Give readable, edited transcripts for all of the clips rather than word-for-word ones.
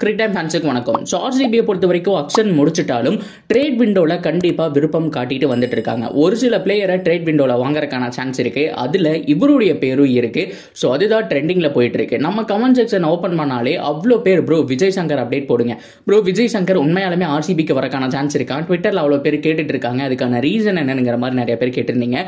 கிரிக் time ஃபேன்ஸுக்கு வணக்கம். So ஆர்சிபியை பொறுத்த வரைக்கும் ஆக்ஷன் முடிச்சிட்டாலும் ட்ரேட் விண்டோவில் கண்டிப்பாக விருப்பம் காட்டிட்டு வந்துட்டு இருக்காங்க. ஒரு சில பிளேயரை ட்ரேட் விண்டோவில் வாங்குறதுக்கான சான்ஸ் இருக்கு. அதில் இவருடைய பேரும் இருக்கு. ஸோ அதுதான் ட்ரெண்டிங்கில் போயிட்டு இருக்கு. நம்ம கமெண்ட் செக்ஷன் ஓப்பன் பண்ணாலே அவ்வளோ பேர் ப்ரோ விஜய் சங்கர் அப்டேட் போடுங்க, ப்ரோ விஜய் சங்கர் உண்மையாலுமே ஆர்சிபிக்கு வரக்கான சான்ஸ் இருக்கா, ட்விட்டரில் அவ்வளோ பேர் கேட்டுட்டு இருக்காங்க. அதுக்கான ரீசன் என்னங்கிற மாதிரி நிறைய பேர் கேட்டிருந்தீங்க.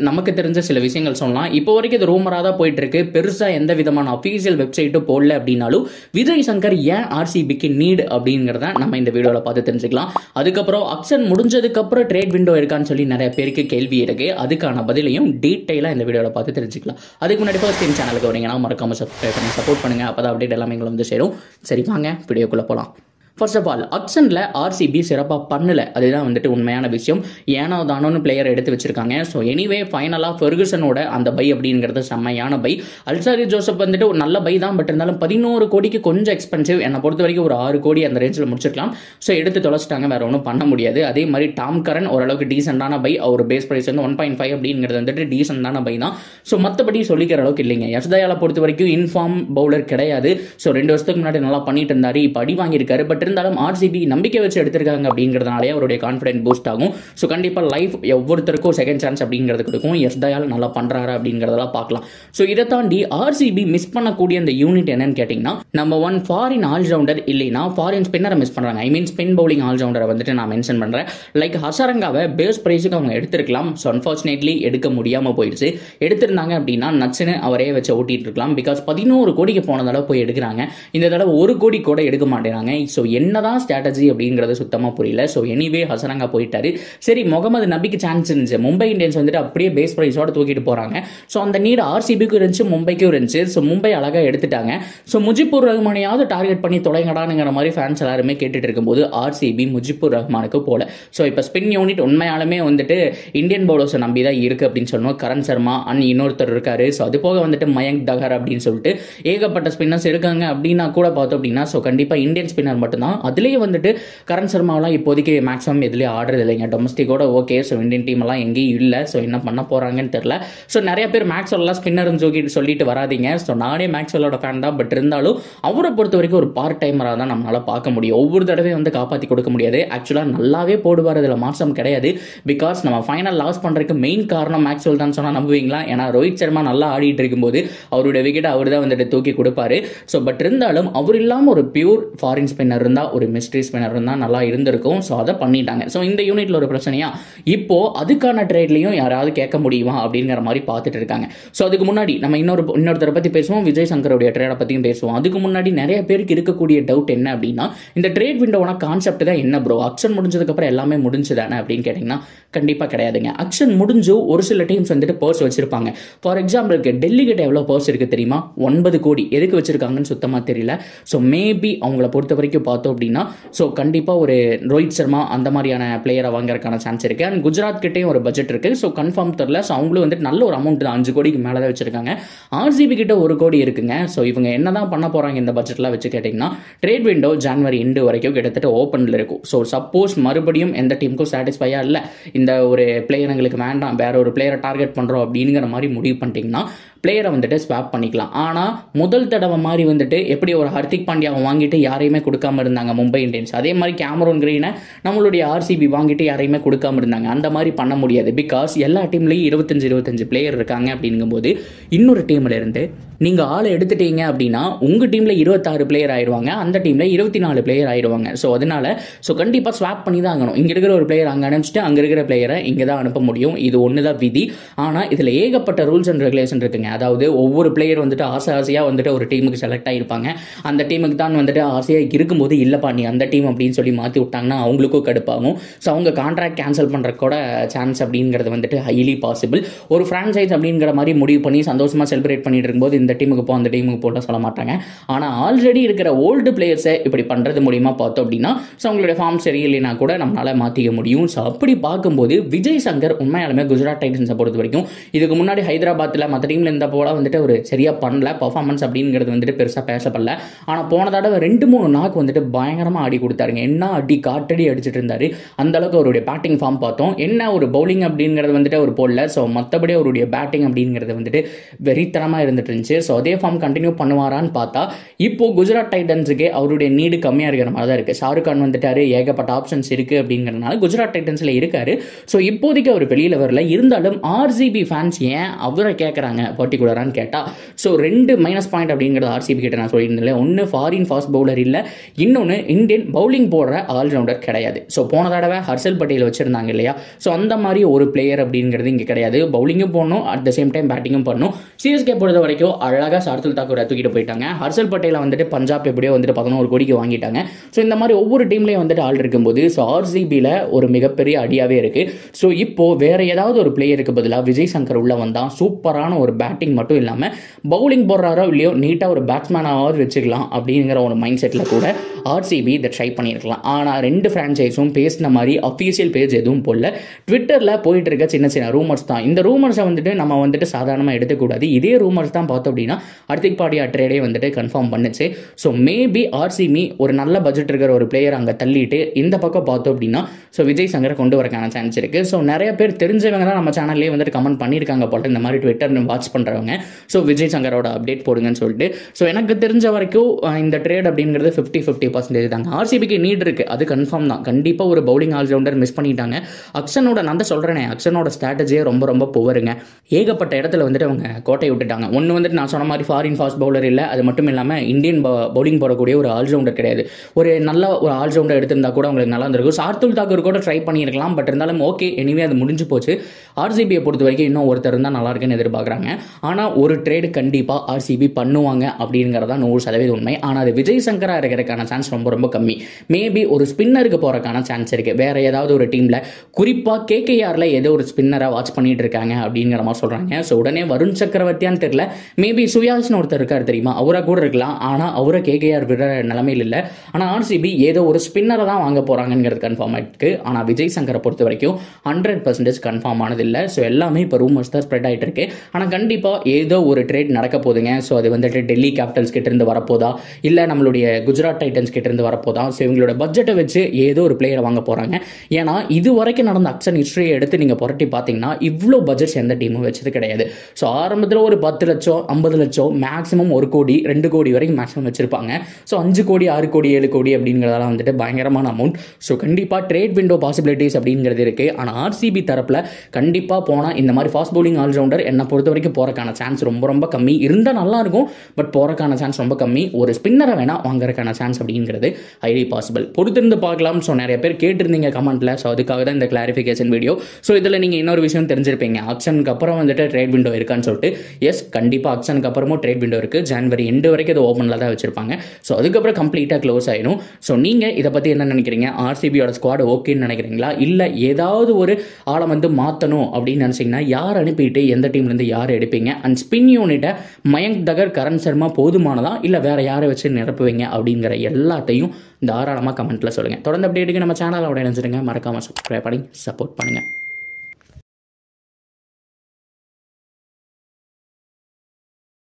நமக்கு தெரிஞ்ச சில விஷயங்கள் சொல்லலாம். இப்போ வரைக்கும் இது ரூமராக தான் போயிட்டு இருக்கு. பெருசாக எந்த விதமான அஃபீஷியல் வெப்சைட்டும் போடல. அப்படின்னாலும் விஜய் சங்கர் ஏன் ஆர்சிபிக்கு நீடு அப்படிங்கறத நம்ம இந்த வீடியோல பார்த்து தெரிஞ்சுக்கலாம். அதுக்கப்புறம் ஆக்ஷன் முடிஞ்சதுக்கு அப்புறம் ட்ரேட் விண்டோ இருக்கான்னு சொல்லி நிறைய பேருக்கு கேள்வி இருக்கு. அதுக்கான பதிலையும் டீடைலா இந்த வீடியோல பார்த்து தெரிஞ்சுக்கலாம். அதுக்கு முன்னாடி ஃபர்ஸ்ட் டைம் சேனலுக்கு வரீங்கன்னா மறக்காம சப்ஸ்கிரைப் பண்ணி சப்போர்ட் பண்ணுங்க. அப்பதான் அப்டேட் எல்லாமே எங்களை வந்து சேரும். சரி வாங்க வீடியோக்குள்ள போலாம். ஃபர்ஸ்ட் ஆஃப் ஆல் ஆக்ஷனில் ஆர்சிபி சிறப்பாக பண்ணலை. அதுதான் வந்துட்டு உண்மையான விஷயம். ஏனோ தானோன்னு பிளேயர் எடுத்து வச்சிருக்காங்க. ஸோ எனிவே ஃபைனலாக ஃபெர்குசனோட அந்த பை அப்படிங்கிறது செம்மையான பை. அல்சாரி ஜோசப் வந்துட்டு ஒரு நல்ல பை தான். பட் இருந்தாலும் 11 கோடிக்கு கொஞ்சம் எக்ஸ்பென்சிவ். என்னை பொறுத்த வரைக்கும் ஒரு 6 கோடி அந்த ரேஞ்சில் முடிச்சிருக்கலாம். ஸோ எடுத்து தொலைச்சிட்டாங்க, வேற ஒன்றும் பண்ண முடியாது. அதே மாதிரி டாம் கரன் ஓரளவுக்கு டீசெண்டான பை. அவர் பேஸ் பிரைஸ் வந்து 1.5 அப்படிங்கிறது வந்துட்டு டீசெண்டான பை தான். ஸோ மற்றபடி சொல்லிக்கிற அளவுக்கு இல்லைங்க. யஷ்தயாலை பொறுத்த வரைக்கும் இன்ஃபார்ம் பவுலர் கிடையாது. ஸோ 2 வருஷத்துக்கு முன்னாடி நல்லா பண்ணிட்டு இருந்தாரு, இப்போ அடி வாங்கியிருக்காரு. பட் இருந்தாலும் ஆர்சிபி நம்பிக்கை வச்சு எடுத்திருக்காங்க அப்படிங்கிறதுனாலே அவருடைய கான்ஃபிடன்ஸ் பூஸ்ட் ஆகும். ஸோ கண்டிப்பாக லைஃப் ஒவ்வொருத்தருக்கும் செகண்ட் சான்ஸ் அப்படிங்கிறது கொடுக்கும். யஷ்தயால் நல்லா பண்றாரு அப்படிங்கிறதெல்லாம் பார்க்கலாம். ஸோ இதை தாண்டி ஆர்சிபி மிஸ் பண்ணக்கூடிய அந்த யூனிட் என்னன்னு கேட்டீங்கன்னா, நம்பர் 1 ஃபாரின் ஆல்ரவுண்டர் இல்லைன்னா ஃபாரின் ஸ்பின்னரை மிஸ் பண்றாங்க. ஐ மீன் ஸ்பின் பவுலிங் ஆல்ரவுண்டரை வந்துட்டு நான் மென்ஷன் பண்றேன். லைக் ஹசரங்காவை பேஸ் பிரைஸுக்கு அவங்க எடுத்திருக்கலாம். ஸோ அன்பார்ச்சுனேட்லி எடுக்க முடியாம போயிடுச்சு. எடுத்திருந்தாங்க அப்படின்னா நச்சுன்னு அவரே வச்சு ஓட்டிட்டு இருக்கலாம். பிகாஸ் 11 கோடிக்கு போன தடவை போய் எடுக்கிறாங்க. இந்த தடவை 1 கோடி கூட எடுக்க மாட்டேறாங்க. ஸோ என்னதான் ஸ்ட்ராட்டஜி அப்படிங்கிறது சுத்தமா புரியல. ஸோ எனிவே ஹசரங்கா போயிட்டாரு. சரி முகமது நபிக்கு சான்ஸ் இருந்துச்சு. மும்பை இந்தியன்ஸ் வந்துட்டு அப்படியே பேஸ் பிரைஸோட தூக்கிட்டு போறாங்க. ஸோ அந்த நீடு ஆர்சிபிக்கும் இருந்துச்சு, மும்பைக்கும் இருந்துச்சு. ஸோ மும்பை அழகா எடுத்துட்டாங்க. ஸோ முஜிபுர் ரஹ்மானையாவது டார்கெட் பண்ணி தொலைங்கடானுங்கிற மாதிரி ஃபேன்ஸ் எல்லாருமே கேட்டுட்டு இருக்கும்போது ஆர்சிபி முஜிபுர் ரஹ்மானுக்கு போல. ஸோ இப்போ ஸ்பின் யூனிட் உண்மையாலுமே வந்துட்டு இந்தியன் பவுலர்ஸை நம்பி தான் இருக்கு அப்படின்னு சொன்னோம். கரண் சர்மா அண்ட் இன்னொருத்தர் இருக்காரு. ஸோ அது போக வந்துட்டு மயங்க் தகர் அப்படின்னு சொல்லிட்டு ஏகப்பட்ட ஸ்பின்னர்ஸ் இருக்காங்க. அப்படின்னா கூட பார்த்தோம் அப்படின்னா ஸோ கண்டிப்பா இந்தியன் ஸ்பின்னர் மட்டும்தான். அதுலேயே வந்துட்டு கரண் சர்மாவெல்லாம் இப்போதைக்கு மேக்ஸிமம் எதுலேயே ஆடுறது இல்லைங்க. டொமஸ்டிக்கோட ஓகே. ஸோ இந்தியன் டீம் எல்லாம் எங்கேயும் இல்லை. ஸோ என்ன பண்ண போறாங்கன்னு தெரியல. ஸோ நிறைய பேர் மேக்ஸ்வெல்லாம் ஸ்பின்னர்னு சொல்லிட்டு வராதிங்க. ஸோ நானே மேக்ஸ்வெல்லோட ஃபேன் தான். பட் இருந்தாலும் அவரை பொறுத்த வரைக்கும் ஒரு பார்ட் டைமராக தான் நம்மளால பார்க்க முடியும். ஒவ்வொரு தடவையும் வந்து காப்பாற்றி கொடுக்க முடியாது. ஆக்சுவலாக நல்லாவே போடுவார், அதில் மாற்றம் கிடையாது. பிகாஸ் நம்ம ஃபைனல் லாஸ் பண்ணுறதுக்கு மெயின் காரணம் மேக்ஸ்வெல் தான் சொன்னால் நம்புவீங்களா? ஏன்னா ரோஹித் சர்மா நல்லா ஆடிட்டு இருக்கும்போது அவருடைய விக்கெட் அவர் தான் வந்துட்டு தூக்கி கொடுப்பாரு. ஸோ பட் இருந்தாலும் அவர் இல்லாமல் ஒரு பியூர் ஃபாரின் ஸ்பின்னர் இருந்தால், ஒரு மிஸ்ட்ரி ஸ்பின்னர் இருந்தால் நல்லா இருந்திருக்கும். ஸோ அதை பண்ணிட்டாங்க. ஸோ இந்த யூனிட்ல ஒரு பிரச்சனையா இப்போ அதுக்கான ட்ரேட்லையும் யாராவது கேட்க முடியுமா அப்படிங்கிற மாதிரி பார்த்துட்டு இருக்காங்க. ஸோ அதுக்கு முன்னாடி நம்ம இன்னொருத்தரை பற்றி பேசுவோம், விஜய் சங்கருடைய ட்ரேடை பற்றியும் பேசுவோம். அதுக்கு முன்னாடி நிறைய பேருக்கு இருக்கக்கூடிய டவுட் என்ன அப்படின்னா, இந்த ட்ரேட் விண்டோவான கான்செப்ட் தான் என்ன ப்ரோ, ஆக்ஷன் முடிஞ்சதுக்கப்புறம் எல்லாமே முடிஞ்சுதானே அப்படின்னு கேட்டிங்கன்னா கண்டிப்பாக கிடையாதுங்க. ஆக்ஷன் முடிஞ்சு ஒரு சில டீம்ஸ் வந்துட்டு பர்ஸ் வச்சிருப்பாங்க. ஃபார் எக்ஸாம்பிளுக்கு டெல்லி கிட்ட எவ்வளோ பர்ஸ் இருக்கு தெரியுமா? 9 கோடி. எதுக்கு வச்சிருக்காங்கன்னு சுத்தமாக தெரியல. ஸோ மேபி அவங்கள பொறுத்த வரைக்கும் பார்த்தோம் அப்படின்னா ஸோ கண்டிப்பாக ஒரு ரோஹித் சர்மா அந்த மாதிரியான பிளேயரை வாங்குறதுக்கான சான்ஸ் இருக்கு. அண்ட் குஜராத் கிட்டேயும் ஒரு பட்ஜெட் இருக்கு. ஸோ கன்ஃபார்ம் தெரியல. ஸோ அவங்களும் வந்துட்டு நல்ல ஒரு அமௌண்ட் தான், 5 கோடிக்கு மேலே தான் வச்சிருக்காங்க. ஆர்சிபி கிட்ட 1 கோடி இருக்குங்க. ஸோ இவங்க என்னதான் பண்ண போறாங்க இந்த பட்ஜெட்லாம் வச்சு கேட்டிங்கன்னா, ட்ரேட் விண்டோ ஜனவரி எண்டு வரைக்கும் கிட்டத்தட்ட ஓப்பனில் இருக்கும். ஸோ சப்போஸ் மறுபடியும் எந்த டீமுக்கும் சாட்டிஸ்ஃபையா இல்லை, இந்த ஒரு பிளேயர் எங்களுக்கு வேண்டாம், வேற ஒரு பிளேயரை டார்கெட் பண்றோம் அப்படிங்கிற மாதிரி முடிவு பண்ணிட்டீங்கன்னா பிளேயரை வந்துட்டு ஸ்வாப் பண்ணிக்கலாம். ஆனால் முதல் தடவை மாதிரி வந்துட்டு எப்படி ஒரு ஹர்திக் பாண்டியாவை வாங்கிட்டு யாரையுமே கொடுக்காம இருந்தாங்க மும்பை இந்தியன்ஸ், அதே மாதிரி கேமரூன் கிரீனை நம்மளுடைய ஆர்சிபி வாங்கிட்டு யாரையுமே கொடுக்காம இருந்தாங்க. அந்த மாதிரி பண்ண முடியாது. பிகாஸ் எல்லா டீம்லையும் 25 பிளேயர் இருக்காங்க. அப்படிங்கும்போது இன்னொரு டீம்ல இருந்து நீங்க ஆளை எடுத்துட்டீங்க அப்படின்னா உங்க டீம்ல 26 பிளேயர் ஆயிடுவாங்க, அந்த டீம்ல 24 பிளேயர் ஆயிடுவாங்க. ஸோ அதனால கண்டிப்பா ஸ்வாப் பண்ணி தான் ஆகணும். இங்க இருக்கிற ஒரு பிளேயர் அங்கே அனுப்பிச்சிட்டு அங்க இருக்கிற பிளேயரை இங்க தான் அனுப்ப முடியும். இது ஒண்ணுதான் விதி. ஆனா இதுல ஏகப்பட்ட ரூல்ஸ் அண்ட் ரெகுலேஷன் இருக்குங்க. அதாவது ஒவ்வொரு பிளேயர் வந்துட்டு ஆசையா வந்துட்டு ஒரு டீமுக்கு செலக்ட் ஆயிருப்பாங்க. அந்த டீமுக்கு தான் வந்துட்டு ஆசையா இருக்கும்போது இல்லப்பா நீ அந்த டீம் அப்படின்னு சொல்லி மாத்தி விட்டாங்கன்னா அவங்களுக்கும் கடுப்பாகும். ஸோ அவங்க கான்ட்ராக்ட் கேன்சல் பண்ற கூட சான்ஸ் அப்படிங்கிறது வந்துட்டு ஹைலி பாசிபிள். ஒரு பிரான்சைஸ் அப்படிங்கிற மாதிரி முடிவு பண்ணி சந்தோஷமா செலிப்ரேட் பண்ணிட்டு இருக்கும்போது இந்த டீமுக்கு போ அந்த டீமுக்கு போட்டு சொல்ல மாட்டாங்க. ஆனா ஆல்ரெடி இருக்கிற ஓல்டு பிளேயர்ஸை இப்படி பண்றது மூலியமா பார்த்தோம் அப்படின்னா ஸோ அவங்களுடைய ஃபார்ம் சரியில்லைனா கூட நம்மளால மாத்திக்க முடியும். ஸோ அப்படி பார்க்கும்போது விஜய் சங்கர் உண்மையாலுமே குஜராத் டைட்டன்ஸை பொறுத்த வரைக்கும் இதுக்கு முன்னாடி ஹைதராபாத்தில் மற்ற டீம்ல இருந்த போல வந்துட்டு ஒரு சரியா பண்ணல, பர்ஃபார்மன்ஸ் அப்படிங்கிறது வந்துட்டு பெருசா பேசப்படல. ஆனா போன தடவை 2-3 நாக்கு வந்துட்டு பயங்கரமா ஆடி கொடுத்தாருங்க. என்ன அடி காட்டடி அடிச்சிட்டு இருந்தாரு. அந்த அளவுக்கு அவருடைய பேட்டிங் ஃபார்ம் பார்த்தோம். என்ன ஒரு பவுலிங் அப்படிங்கிறது வந்துட்டு அவர் போடல. ஸோ மற்றபடி அவருடைய பேட்டிங் அப்படிங்கிறது வந்துட்டு வெறித்தனமா இருந்துட்டு இருந்துச்சு. ஸோ அதே ஃபார்ம் கண்டினியூ பண்ணுவாரான்னு பார்த்தா இப்போ குஜராத் டைட்டன்ஸுக்கு அவருடைய நீடு கம்மியாக இருக்கிற மாதிரி தான் இருக்குது. ஷாருக் கான் வந்துட்டாரு, ஏகப்பட்ட ஆப்ஷன்ஸ் இருக்குது அப்படிங்கிறதுனால குஜராத் டைட்டன்ஸில் இருக்காரு. ஸோ இப்போதைக்கு அவர் வெளியில் வரல. இருந்தாலும் ஆர்சிபி ஃபேன்ஸ் ஏன் அவரை கேட்குறாங்க பர்டிகுலரான்னு கேட்டால், ஸோ 2 மைனஸ் பாயிண்ட் அப்படிங்கிறது ஆர்சிபி கிட்ட நான் சொல்லியிருந்தேன். ஒன்று ஃபாரின் ஃபாஸ்ட் பவுலர் இல்லை, இன்னொன்று இந்தியன் பவுலிங் போடுற ஆல்ரவுண்டர் கிடையாது. ஸோ போன தடவை ஹர்ஷல் பட்டேல் வச்சிருந்தாங்க இல்லையா, ஸோ அந்த மாதிரி ஒரு பிளேயர் அப்படிங்கிறது இங்கே கிடையாது. பவுலிங்கும் போடணும், அட் த சேம் டைம் பேட்டிங்கும் பண்ணணும். சிஎஸ்கே பொறுத்த வரைக்கும் அழகாக ஷார்துல் தாக்கூரை தூக்கிட்டு போயிட்டாங்க. ஹர்ஷல் பட்டேலை வந்துட்டு பஞ்சாப் எப்படியோ வந்துட்டு 11 கோடிக்கு வாங்கிட்டாங்க. ஸோ இந்த மாதிரி ஒவ்வொரு டீம்லேயும் வந்துட்டு ஆள் இருக்கும்போது ஸோ ஆர்சிபியில் ஒரு மிகப்பெரிய அடியாகவே இருக்குது. ஸோ இப்போ வேற ஏதாவது ஒரு பிளேயருக்கு பதிலாக விஜய் சங்கர் உள்ள வந்தால் சூப்பரான ஒரு பேட்டிங் மட்டும் இல்லாமல் பவுலிங் போடுறாரோ இல்லையோ நீட்டாக ஒரு பேட்ஸ்மேனாவது வச்சுக்கலாம் அப்படிங்கிற ஒரு மைண்ட் செட்டில் கூட ஆர்சிபி இதை ட்ரை பண்ணியிருக்கலாம். ஆனால் 2 ஃப்ரான்ச்சைஸும் பேசின மாதிரி அஃபீஷியல் பேஜ் எதுவும் போடல. ட்விட்டரில் போயிட்டு இருக்க சின்ன சின்ன ரூமர்ஸ் தான். இந்த ரூமர்ஸை வந்துட்டு நம்ம வந்துட்டு சாதாரணமாக எடுத்துக்கூடாது. இதே ரூமர்ஸ் தான் பார்த்தோம் அப்படின்னா ஹர்திக் பாண்டியா ட்ரேடே வந்துட்டு கன்ஃபார்ம் பண்ணுச்சு. ஸோ மேபி ஆர்சிபி ஒரு நல்ல பட்ஜெட் இருக்கிற ஒரு பிளேயர் அங்கே தள்ளிட்டு இந்த பக்கம் பார்த்தோம் அப்படின்னா ஸோ விஜய் சங்கரை கொண்டு வரக்கான சான்ஸ் இருக்குது. ஸோ நிறைய பேர் தெரிஞ்சவங்க தான் நம்ம சேனல்லேயே வந்துட்டு கமெண்ட் பண்ணியிருக்காங்க போல, இந்த மாதிரி ட்விட்டர் வாட்ச் பண்ணுறவங்க. ஸோ விஜய் சங்கரோட அப்டேட் போடுங்கன்னு சொல்லிட்டு. ஸோ எனக்கு தெரிஞ்ச வரைக்கும் இந்த ட்ரேட் அப்படிங்கிறது 50-50% தாங்க. ஆர்சிபிக்கு நீட் இருக்குது, அது கன்ஃபார்ம் தான். கண்டிப்பாக ஒரு பவுலிங் ஆல்ரவுண்டர் மிஸ் பண்ணிட்டாங்க. அக்ஷனோட நான் தான் சொல்கிறேனே, அக்ஷனோட ஸ்ட்ராட்டஜியே ரொம்ப ரொம்ப புவருங்க. ஏகப்பட்ட இடத்துல வந்துட்டு அவங்க கோட்டை விட்டுட்டாங்க. ஒன்று வந்துட்டு நான் சொன்ன மாதிரி ஃபாரின் ஃபாஸ்ட் பவுலர் இல்லை, அது மட்டும் இல்லாமல் இந்தியன் பவுலிங் போடக்கூடிய ஒரு ஆல்ரவுண்டர் கிடையாது. ஒரு நல்ல ஒரு ஆல்ரவுண்டர் எடுத்திருந்தா கூட உங்களுக்கு நல்லா இருந்திருக்கும். ஷார்துல் தாக்கூர் கூட ட்ரை பண்ணியிருக்கலாம், பட் இருந்தாலும் ஓகே, எனிவே அது முடிஞ்சு போச்சு. ஆர்சிபியை பொறுத்த வரைக்கும் இன்னும் ஒருத்தர் இருந்தால் நல்லா இருக்குன்னு எதிர்பார்க்குறாங்க. ஆனால் ஒரு ட்ரேடு கண்டிப்பாக ஆர்சிபி பண்ணுவாங்க அப்படிங்கிறதா 100% உண்மை. ஆனால் அது விஜய் சங்கராக இருக்கிறதுக்கான சான்ஸ் ரொம்ப ரொம்ப கம்மி. மேபி ஒரு ஸ்பின்னருக்கு போகிறக்கான சான்ஸ் இருக்குது. வேற ஏதாவது ஒரு டீமில், குறிப்பாக கேகேஆரில் ஏதோ ஒரு ஸ்பின்னரை வாட்ச் பண்ணிட்டு இருக்காங்க அப்படிங்கிற மாதிரி சொல்கிறாங்க. ஸோ உடனே வருண் சக்கரவர்த்தியான்னு தெரியல, மேபி சுயாஷ்னு ஒருத்தர் இருக்கார் தெரியுமா, அவராக கூட இருக்கலாம். ஆனால் அவரை கேகேஆர் விட நிலைமையில் இல்லை. ஆனால் ஆர்சிபி ஏதோ ஒரு ஸ்பின்னரை தான் வாங்க போகிறாங்கிறது கன்ஃபார்ம் ஆகிருக்கு. ஆனால் விஜய் சங்கரை பொறுத்த வரைக்கும் 100% கன்ஃபார்ம் ஆனதில்லை. ஸோ எல்லாமே இப்போ ரூமர்ஸ் தான் ஸ்ப்ரெட் ஆகிட்டு இருக்கு. ஆனால் கண்டிப்பாக ஏதோ ஒரு ட்ரேட் நடக்க போதுங்க. ஸோ அது வந்துட்டு டெல்லி கேபிட்டல்ஸ் கிட்ட இருந்து வரப்போதா, இல்லை நம்மளுடைய குஜராத் டைட்டன்ஸ் கிட்ட இருந்து வரப்போதா. ஸோ இவங்களோட பட்ஜெட்டை வச்சு ஏதோ ஒரு பிளேயரை வாங்க போகிறாங்க. ஏன்னா இது வரைக்கும் நடந்த அக்ஷன் ஹிஸ்டரியை எடுத்து நீங்கள் புரட்டி பார்த்தீங்கன்னா இவ்வளோ பட்ஜெட்ஸ் எந்த டீமும் வச்சது கிடையாது. ஸோ ஆரம்பத்தில் ஒரு 10 லட்சம் 50 லட்சம் மேக்ஸிமம் 1 கோடி 2 கோடி வரைக்கும் மேக்ஸிமம் வச்சிருப்பாங்க. ஸோ 5 கோடி 6 கோடி 7 கோடி அப்படிங்கிறதெல்லாம் வந்துட்டு பயங்கரமான அமௌண்ட். ஸோ கண்டிப்பாக ட்ரேட் விண்டோ பாசிபிலிட்டிஸ் அப்படிங்கிறது இருக்குது. ஆனால் ஆர்சிபி தரப்பில் கண்டிப்பாக போனால் இந்த மாதிரி ஃபாஸ்ட் பவுலிங் ஆல்ரவுண்டர் என்னை பொறுத்த வரைக்கும் போகிறக்கான சான்ஸ் ரொம்ப ரொம்ப கம்மி. இருந்தால் நல்லாயிருக்கும், பட் போகிறக்கான சான்ஸ் ரொம்ப கம்மி. ஒரு ஸ்பின்னரை வேணால் வாங்குறதுக்கான சான்ஸ் அப்படிங்கிறது ஹைலி பாசிபிள். பொறுத்திருந்து பார்க்கலாம். ஸோ நிறைய பேர் கேட்டிருந்தீங்க கமெண்ட்டில், ஸோ அதுக்காக தான் இந்த கிளாரிஃபிகேஷன் வீடியோ. ஸோ இதில் நீங்கள் இன்னொரு விஷயம் தெரிஞ்சிருப்பீங்க, ஆக்ஷனுக்கு அப்புறம் வந்துட்டு ட்ரேட் விண்டோ இருக்கான்னு சொல்லிட்டு. எஸ், கண்டிப்பாக ஆக்ஷனுக்கு அப்புறமும் ட்ரேட் விண்டோ இருக்குது. ஜனவரி எண்டு வரைக்கும் அது ஓப்பனில் தான் வச்சிருப்பாங்க. ஸோ அதுக்கப்புறம் கம்ப்ளீட்டாக க்ளோஸ் ஆயிடும். ஸோ நீங்கள் இதை பற்றி என்ன நினைக்கிறீங்க? ஆர்சிபியோட ஸ்குவாட் ஓகேன்னு நினைக்கிறீங்களா, இல்லை ஏதாவது ஒரு ஆளை வந்து மாற்றணும் அப்படின்னு நினச்சிங்கன்னா யார் அனுப்பிட்டு எந்த டீம்லேருந்து யார் எடுப்பீங்க? அண்ட் ஸ்பின் யூனிட்டை மயங்க் தகர், கரண் சர்மா போதுமானதா, இல்லை வேற யாரை வச்சு நிரப்புவீங்க அப்படிங்கிற எல்லாத்தையும் தாராளமாக கமெண்ட்டில் சொல்லுங்கள். தொடர்ந்து அப்டேட்டுக்கு நம்ம சேனலோட இணைஞ்சிடுங்க. மறக்காமல் சப்ஸ்கிரைப் பண்ணி சப்போர்ட் பண்ணுங்கள்.